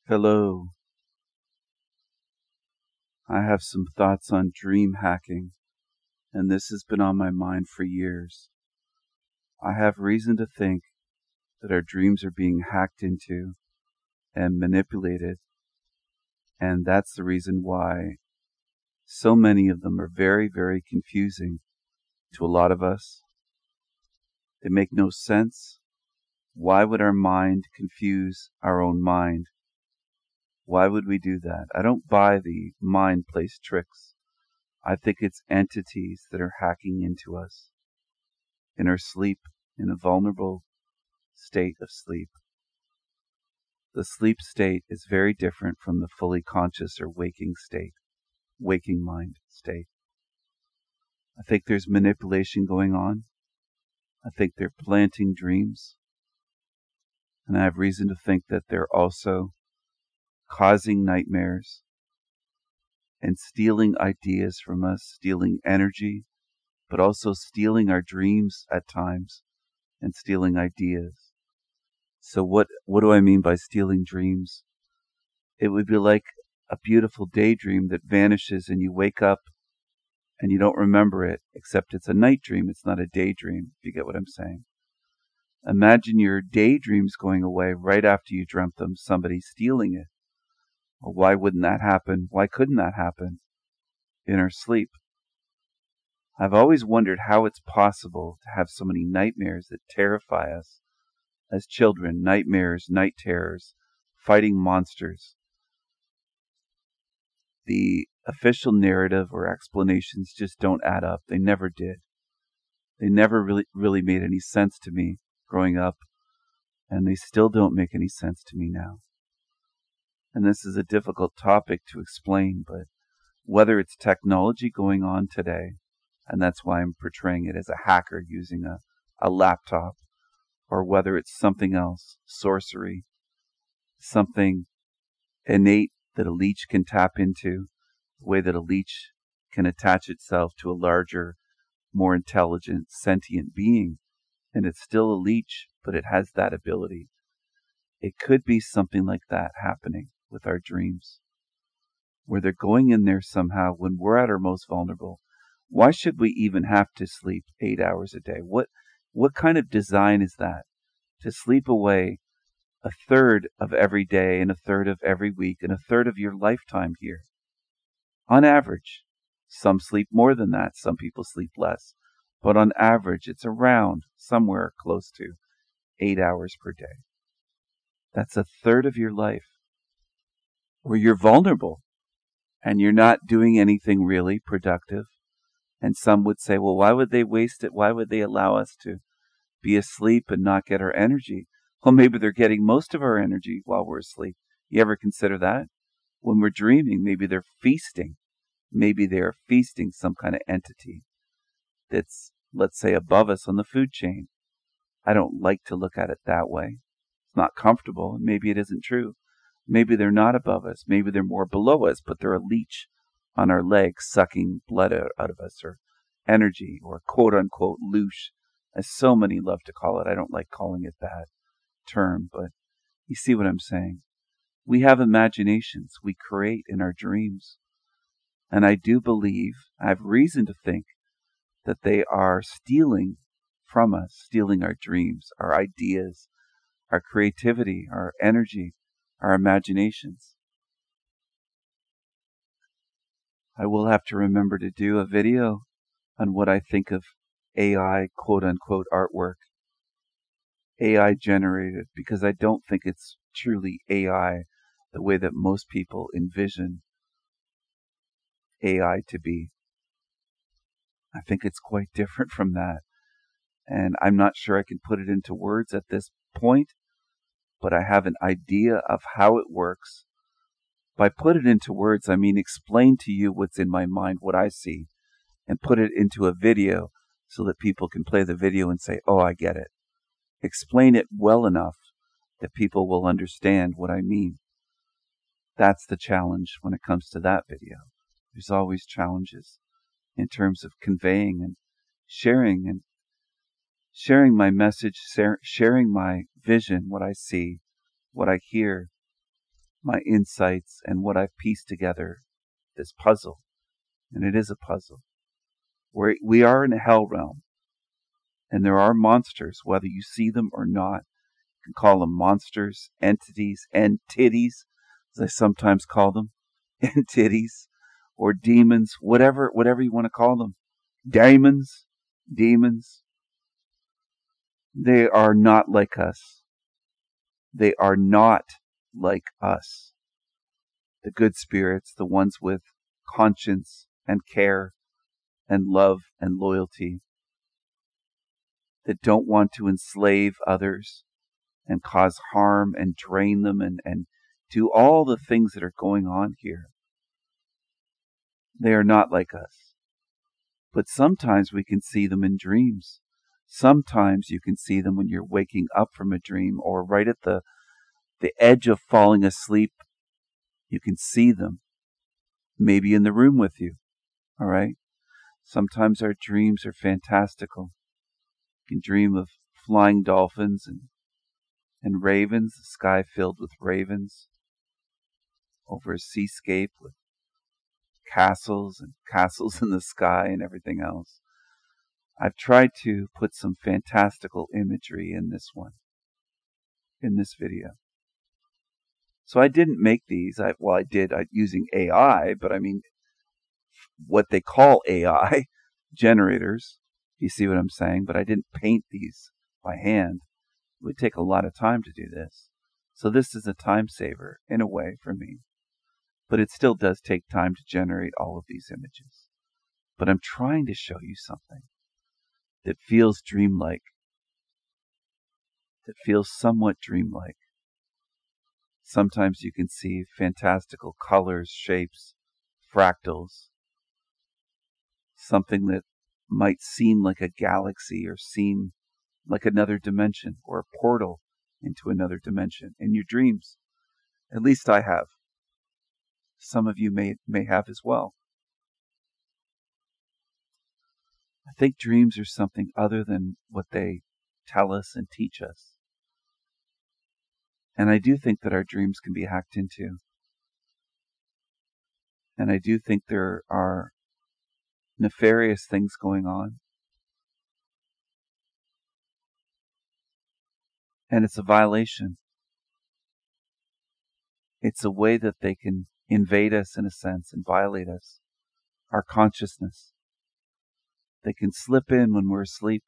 Hello. I have some thoughts on dream hacking, and this has been on my mind for years. I have reason to think that our dreams are being hacked into and manipulated, and that's the reason why so many of them are very, very confusing to a lot of us. They make no sense. Why would our mind confuse our own mind? Why would we do that? I don't buy the mind plays tricks. I think it's entities that are hacking into us in our sleep, in a vulnerable state of sleep. The sleep state is very different from the fully conscious or waking state, waking mind state. I think there's manipulation going on. I think they're planting dreams. And I have reason to think that they're also causing nightmares and stealing ideas from us, stealing energy, but also stealing our dreams at times and stealing ideas. So what do I mean by stealing dreams? It would be like a beautiful daydream that vanishes and you wake up and you don't remember it, except it's a night dream. It's not a daydream, if you get what I'm saying. Imagine your daydreams going away right after you dreamt them, somebody stealing it. Well, why wouldn't that happen? Why couldn't that happen in our sleep? I've always wondered how it's possible to have so many nightmares that terrify us as children. Nightmares, night terrors, fighting monsters. The official narrative or explanations just don't add up. They never did. They never really made any sense to me growing up, and they still don't make any sense to me now. And this is a difficult topic to explain, but whether it's technology going on today, and that's why I'm portraying it as a hacker using a laptop, or whether it's something else, sorcery, something innate that a leech can tap into, the way that a leech can attach itself to a larger, more intelligent, sentient being, and it's still a leech, but it has that ability. It could be something like that happening with our dreams, where they're going in there somehow when we're at our most vulnerable. Why should we even have to sleep 8 hours a day? What kind of design is that? To sleep away a third of every day and a third of every week and a third of your lifetime here. On average, some sleep more than that. Some people sleep less. But on average, it's around somewhere close to 8 hours per day. That's a third of your life where you're vulnerable and you're not doing anything really productive. And some would say, well, why would they waste it? Why would they allow us to be asleep and not get our energy? Well, maybe they're getting most of our energy while we're asleep. You ever consider that? When we're dreaming, maybe they're feasting. Maybe they're feasting some kind of entity that's, let's say, above us on the food chain. I don't like to look at it that way. It's not comfortable. Maybe it isn't true. Maybe they're not above us. Maybe they're more below us, but they're a leech on our legs, sucking blood out of us, or energy, or quote-unquote loosh, as so many love to call it. I don't like calling it that term, but you see what I'm saying. We have imaginations. We create in our dreams. And I do believe, I have reason to think, that they are stealing from us, stealing our dreams, our ideas, our creativity, our energy, our imaginations. I will have to remember to do a video on what I think of AI, quote-unquote, artwork, AI generated, because I don't think it's truly AI the way that most people envision AI to be. I think it's quite different from that. And I'm not sure I can put it into words at this point, but I have an idea of how it works. By put it into words, I mean explain to you what's in my mind, what I see, and put it into a video so that people can play the video and say, oh, I get it. Explain it well enough that people will understand what I mean. That's the challenge when it comes to that video. There's always challenges in terms of conveying and sharing my message, sharing my vision, what I see, what I hear, my insights and what I've pieced together, this puzzle. And it is a puzzle. We are in a hell realm. And there are monsters, whether you see them or not. You can call them monsters, entities, entitties, as I sometimes call them. Entities. Or demons, whatever you want to call them. Demons. They are not like us. They are not like us. The good spirits, the ones with conscience and care and love and loyalty, that don't want to enslave others and cause harm and drain them and do all the things that are going on here. They are not like us. But sometimes we can see them in dreams. Sometimes you can see them when you're waking up from a dream or right at the edge of falling asleep. You can see them, maybe in the room with you. All right? Sometimes our dreams are fantastical. You can dream of flying dolphins and ravens, the sky filled with ravens, over a seascape with castles and castles in the sky and everything else. I've tried to put some fantastical imagery in this one, in this video. So I didn't make these. I did using AI, but I mean, what they call AI generators. You see what I'm saying? But I didn't paint these by hand. It would take a lot of time to do this. So this is a time saver in a way for me. But it still does take time to generate all of these images. But I'm trying to show you something that feels dreamlike, that feels somewhat dreamlike. Sometimes you can see fantastical colors, shapes, fractals, something that might seem like a galaxy or seem like another dimension or a portal into another dimension in your dreams. At least I have. Some of you may have as well. I think dreams are something other than what they tell us and teach us. And I do think that our dreams can be hacked into. And I do think there are nefarious things going on. And it's a violation. It's a way that they can invade us in a sense and violate us, our consciousness. They can slip in when we're asleep.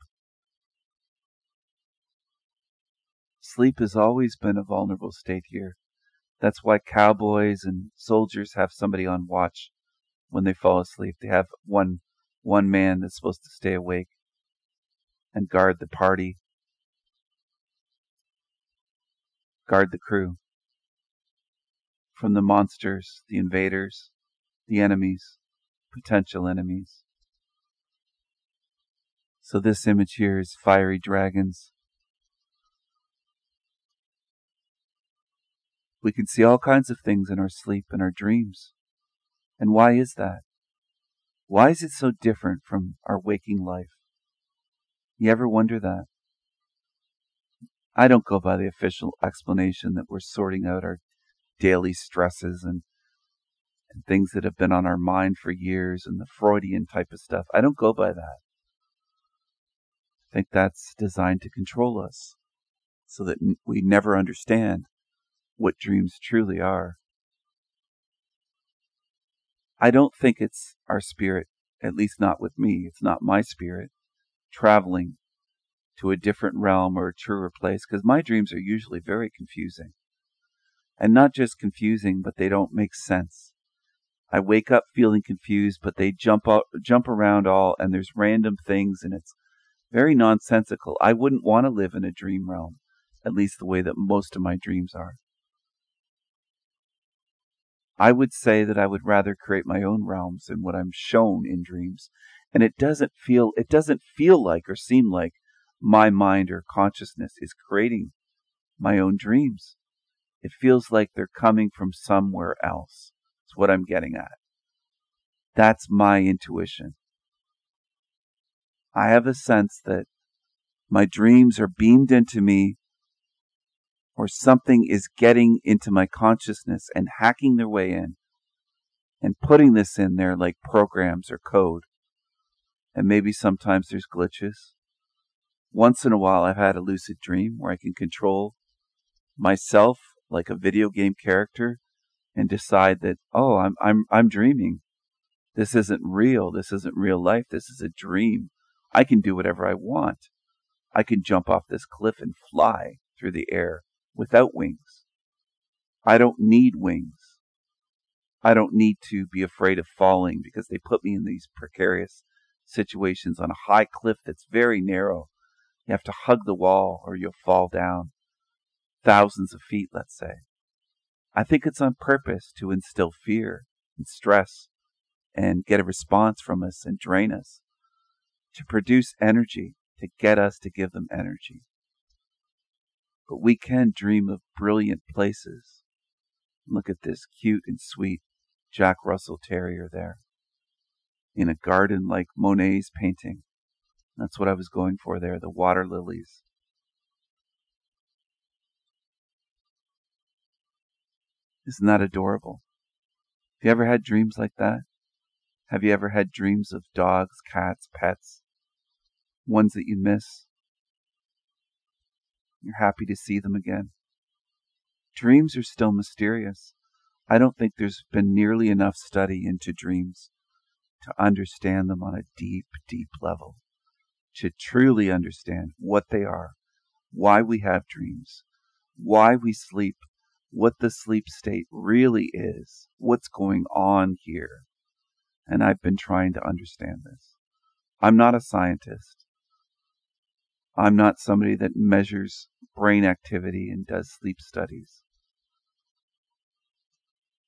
Sleep has always been a vulnerable state here. That's why cowboys and soldiers have somebody on watch when they fall asleep. They have one man that's supposed to stay awake and guard the party, guard the crew from the monsters, the invaders, the enemies, potential enemies. So this image here is fiery dragons. We can see all kinds of things in our sleep and our dreams. And why is that? Why is it so different from our waking life? You ever wonder that? I don't go by the official explanation that we're sorting out our daily stresses and things that have been on our mind for years and the Freudian type of stuff. I don't go by that. I think that's designed to control us so that we never understand what dreams truly are. I don't think it's our spirit, at least not with me. It's not my spirit traveling to a different realm or a truer place, because my dreams are usually very confusing. And not just confusing, but they don't make sense. I wake up feeling confused, but they jump around all, and there's random things, and it's very nonsensical. I wouldn't want to live in a dream realm, at least the way that most of my dreams are. I would say that I would rather create my own realms than what I'm shown in dreams. And it doesn't feel like or seem like my mind or consciousness is creating my own dreams. It feels like they're coming from somewhere else. That's what I'm getting at. That's my intuition. I have a sense that my dreams are beamed into me or something is getting into my consciousness and hacking their way in and putting this in there like programs or code. And maybe sometimes there's glitches. Once in a while I've had a lucid dream where I can control myself like a video game character and decide that, oh, I'm dreaming. This isn't real. This isn't real life. This is a dream. I can do whatever I want. I can jump off this cliff and fly through the air without wings. I don't need wings. I don't need to be afraid of falling because they put me in these precarious situations on a high cliff that's very narrow. You have to hug the wall or you'll fall down thousands of feet, let's say. I think it's on purpose to instill fear and stress and get a response from us and drain us, to produce energy, to get us to give them energy. But we can dream of brilliant places. Look at this cute and sweet Jack Russell Terrier there, in a garden like Monet's painting. That's what I was going for there, the water lilies. Isn't that adorable? Have you ever had dreams like that? Have you ever had dreams of dogs, cats, pets? Ones that you miss? You're happy to see them again. Dreams are still mysterious. I don't think there's been nearly enough study into dreams to understand them on a deep, deep level. To truly understand what they are, why we have dreams, why we sleep, what the sleep state really is, what's going on here. And I've been trying to understand this. I'm not a scientist. I'm not somebody that measures brain activity and does sleep studies.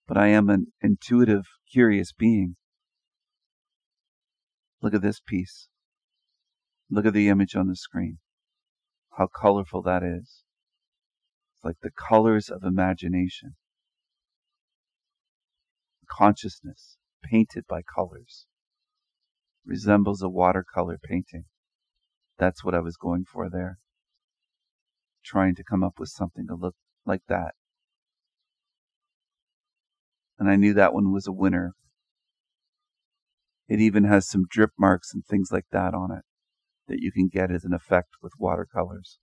But I am an intuitive, curious being. Look at this piece. Look at the image on the screen. How colorful that is. It's like the colors of imagination. Consciousness, painted by colors. Resembles a watercolor painting. That's what I was going for there. Trying to come up with something to look like that. And I knew that one was a winner. It even has some drip marks and things like that on it that you can get as an effect with watercolors.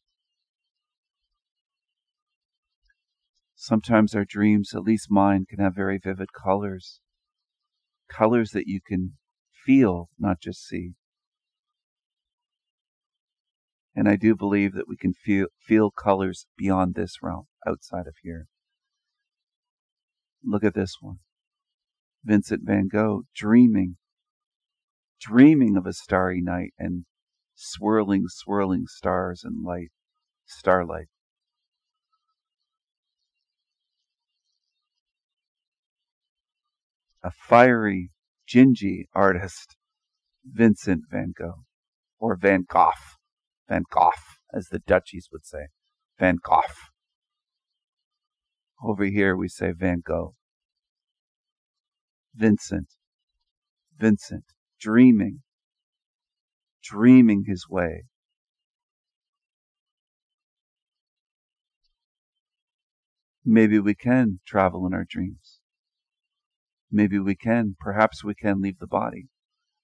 Sometimes our dreams, at least mine, can have very vivid colors. Colors that you can feel, not just see. And I do believe that we can feel colors beyond this realm, outside of here. Look at this one. Vincent van Gogh dreaming of a starry night and swirling stars and light, starlight. A fiery, gingy artist, Vincent van Gogh, or Van Gogh, as the Dutchies would say, Van Gogh. Over here we say Van Gogh. Vincent, dreaming his way. Maybe we can travel in our dreams. Maybe we can, perhaps we can leave the body.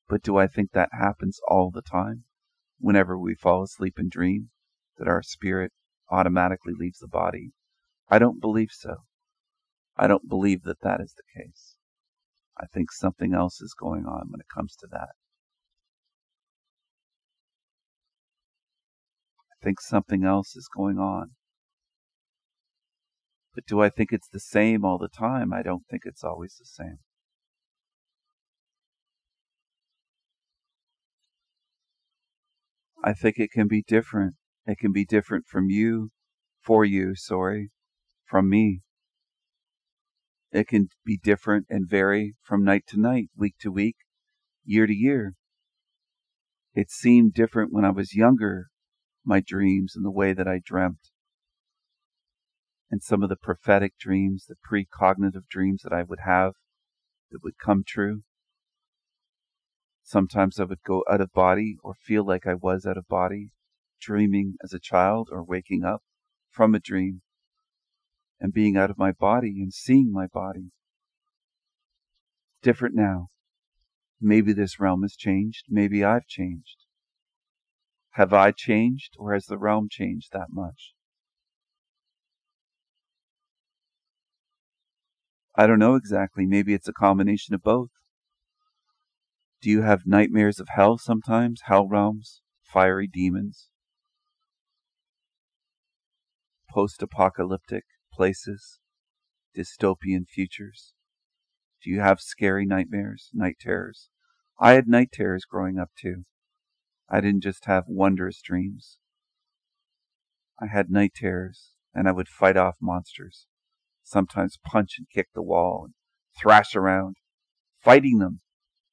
But do I think that happens all the time? Whenever we fall asleep and dream, that our spirit automatically leaves the body? I don't believe so. I don't believe that that is the case. I think something else is going on when it comes to that. I think something else is going on. But do I think it's the same all the time? I don't think it's always the same. I think it can be different. It can be different from you, from me. It can be different and vary from night to night, week to week, year to year. It seemed different when I was younger, my dreams and the way that I dreamt. And some of the prophetic dreams, the precognitive dreams that I would have that would come true. Sometimes I would go out of body or feel like I was out of body, dreaming as a child or waking up from a dream. and being out of my body and seeing my body. Different now. Maybe this realm has changed. Maybe I've changed. Have I changed, or has the realm changed that much? I don't know exactly. Maybe it's a combination of both. Do you have nightmares of hell sometimes? Hell realms? Fiery demons? Post-apocalyptic places? Dystopian futures? Do you have scary nightmares? Night terrors? I had night terrors growing up too. I didn't just have wondrous dreams. I had night terrors, and I would fight off monsters. Sometimes punch and kick the wall and thrash around, fighting them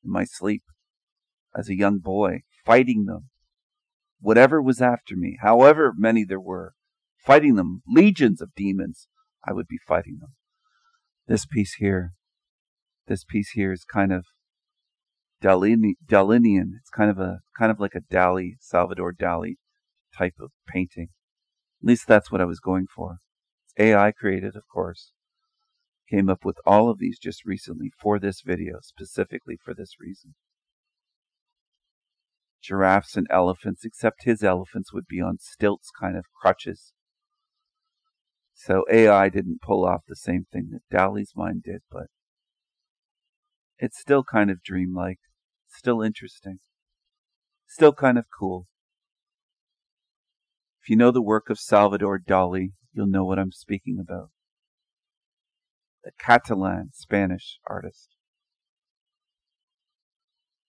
in my sleep as a young boy, fighting them. Whatever was after me, however many there were, fighting them, legions of demons, I would be fighting them. This piece here is kind of Dalinian. It's kind of like a Dali, Salvador Dali type of painting. At least that's what I was going for. AI created, of course. Came up with all of these just recently for this video, specifically for this reason. Giraffes and elephants, except his elephants would be on stilts, kind of crutches. So AI didn't pull off the same thing that Dali's mind did, but it's still kind of dreamlike, still interesting, still kind of cool. If you know the work of Salvador Dali, you'll know what I'm speaking about. The Catalan Spanish artist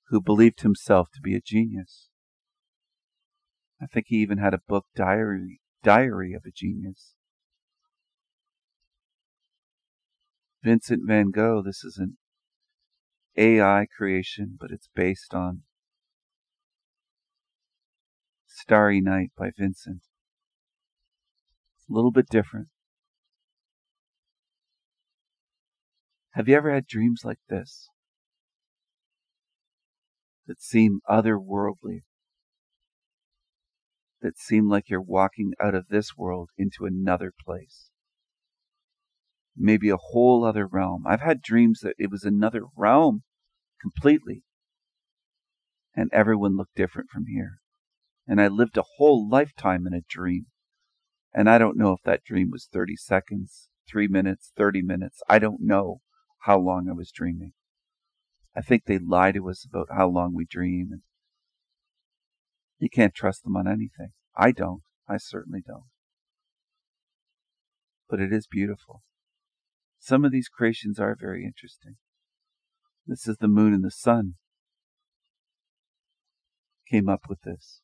who believed himself to be a genius. I think he even had a book, Diary of a Genius. Vincent van Gogh, this is an AI creation, but it's based on Starry Night by Vincent. It's a little bit different. Have you ever had dreams like this that seem otherworldly, that seem like you're walking out of this world into another place? Maybe a whole other realm. I've had dreams that it was another realm completely, and everyone looked different from here. And I lived a whole lifetime in a dream. And I don't know if that dream was 30 seconds, 3 minutes, 30 minutes. I don't know how long I was dreaming. I think they lie to us about how long we dream. And you can't trust them on anything. I don't. I certainly don't. But it is beautiful. Some of these creations are very interesting. This is the moon and the sun. Came up with this.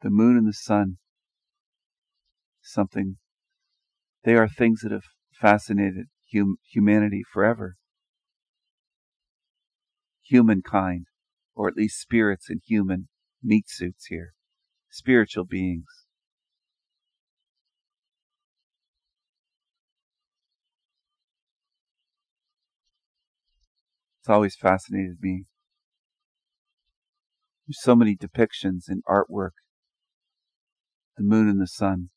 The moon and the sun. They are things that have fascinated humanity forever. Humankind, or at least spirits in human meat suits here. Spiritual beings. It's always fascinated me. There's so many depictions in artwork. The moon and the sun.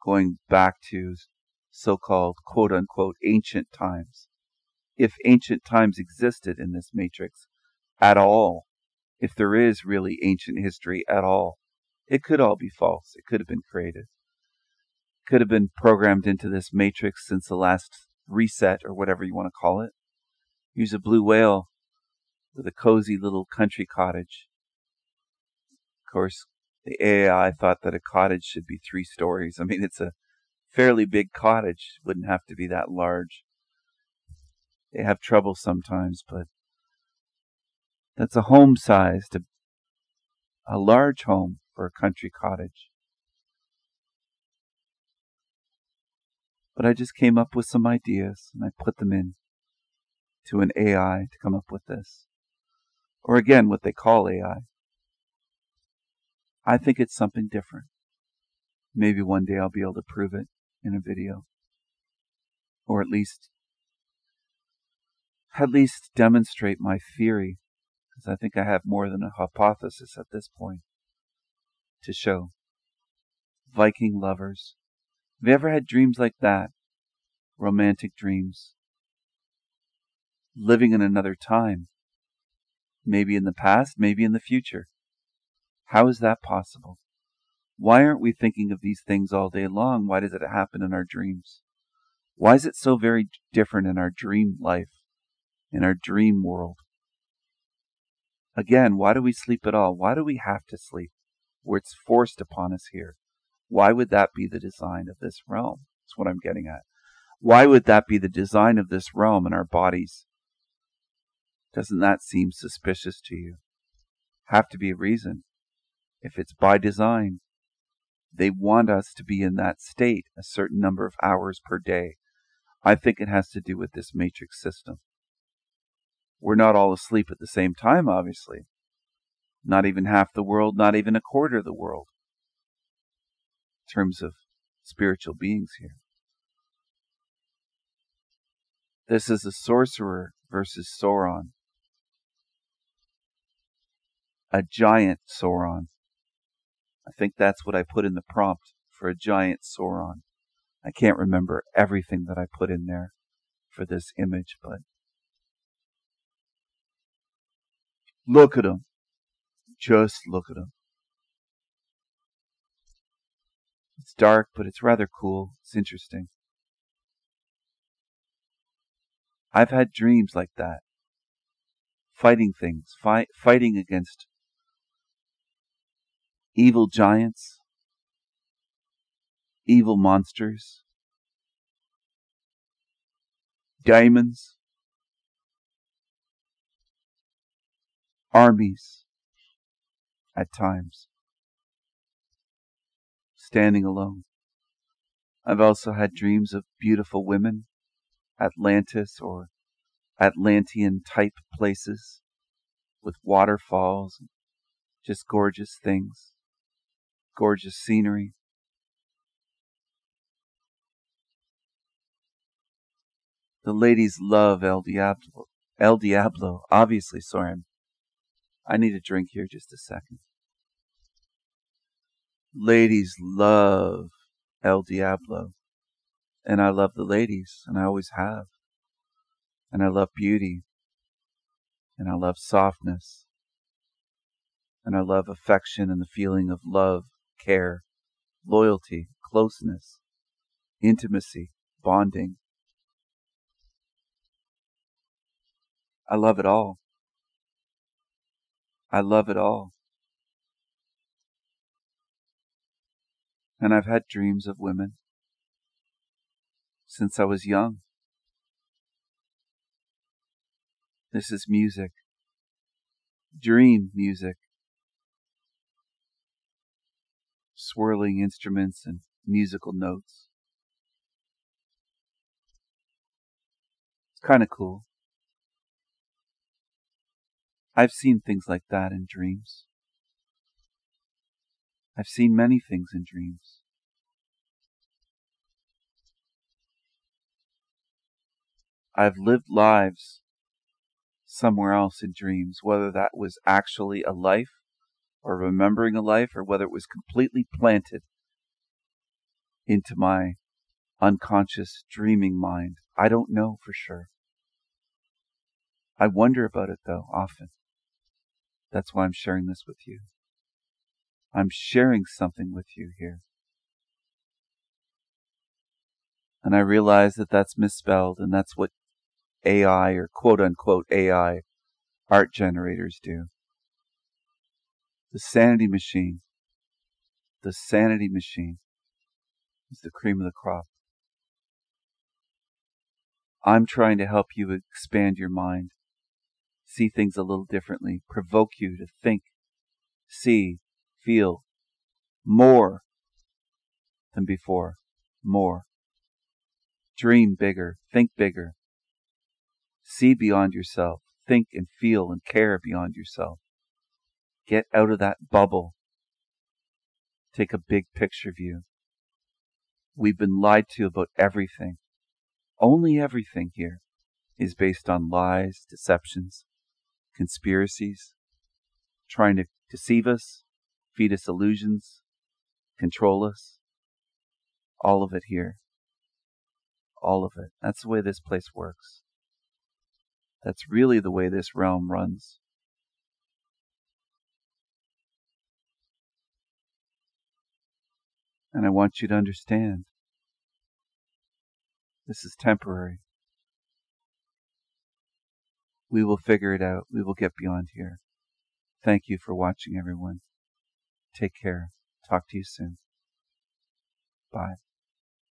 Going back to so-called quote-unquote ancient times. If ancient times existed in this matrix at all, if there is really ancient history at all, it could all be false. It could have been created. It could have been programmed into this matrix since the last reset, or whatever you want to call it. Here's a blue whale with a cozy little country cottage. Of course, the AI thought that a cottage should be 3 stories. I mean, it's a fairly big cottage. It wouldn't have to be that large. They have trouble sometimes, but that's a home size, a large home for a country cottage. But I just came up with some ideas, and I put them in to an AI to come up with this. Or again, what they call AI. I think it's something different. Maybe one day I'll be able to prove it in a video. Or at least demonstrate my theory, because I think I have more than a hypothesis at this point to show. Viking lovers. Have you ever had dreams like that? Romantic dreams. Living in another time. Maybe in the past, maybe in the future. How is that possible? Why aren't we thinking of these things all day long? Why does it happen in our dreams? Why is it so very different in our dream life, in our dream world? Again, why do we sleep at all? Why do we have to sleep where it's forced upon us here? Why would that be the design of this realm? That's what I'm getting at. Why would that be the design of this realm in our bodies? Doesn't that seem suspicious to you? Have to be a reason. If it's by design, they want us to be in that state a certain number of hours per day. I think it has to do with this matrix system. We're not all asleep at the same time, obviously. Not even half the world, not even a quarter of the world. In terms of spiritual beings here. This is a sorcerer versus Sauron. A giant Sauron. I think that's what I put in the prompt for a giant Sauron. I can't remember everything that I put in there for this image, but look at him. Just look at him. It's dark, but it's rather cool. It's interesting. I've had dreams like that. Fighting things. Fighting against evil giants. Evil monsters. Demons. Armies. At times. Standing alone. I've also had dreams of beautiful women, Atlantis or Atlantean type places with waterfalls, just gorgeous things, gorgeous scenery. The ladies love El Diablo. El Diablo, obviously, sorry. I need a drink here just a second. Ladies love El Diablo. And I love the ladies, and I always have. And I love beauty. And I love softness. And I love affection and the feeling of love, care, loyalty, closeness, intimacy, bonding. I love it all. I love it all. And I've had dreams of women since I was young. This is music. Dream music. Swirling instruments and musical notes. It's kind of cool. I've seen things like that in dreams. I've seen many things in dreams. I've lived lives somewhere else in dreams, whether that was actually a life or remembering a life, or whether it was completely planted into my unconscious dreaming mind. I don't know for sure. I wonder about it, though, often. That's why I'm sharing this with you. I'm sharing something with you here. And I realize that that's misspelled, and that's what AI, or quote-unquote AI, art generators do. The sanity machine. The sanity machine is the cream of the crop. I'm trying to help you expand your mind, see things a little differently, provoke you to think, see, feel more than before, more. Dream bigger, think bigger, see beyond yourself, think and feel and care beyond yourself. Get out of that bubble. Take a big picture view. We've been lied to about everything. Only everything here is based on lies, deceptions, conspiracies, trying to deceive us, feed us illusions, control us. All of it here. All of it. That's the way this place works. That's really the way this realm runs. And I want you to understand, this is temporary. We will figure it out. We will get beyond here. Thank you for watching, everyone. Take care. Talk to you soon. Bye.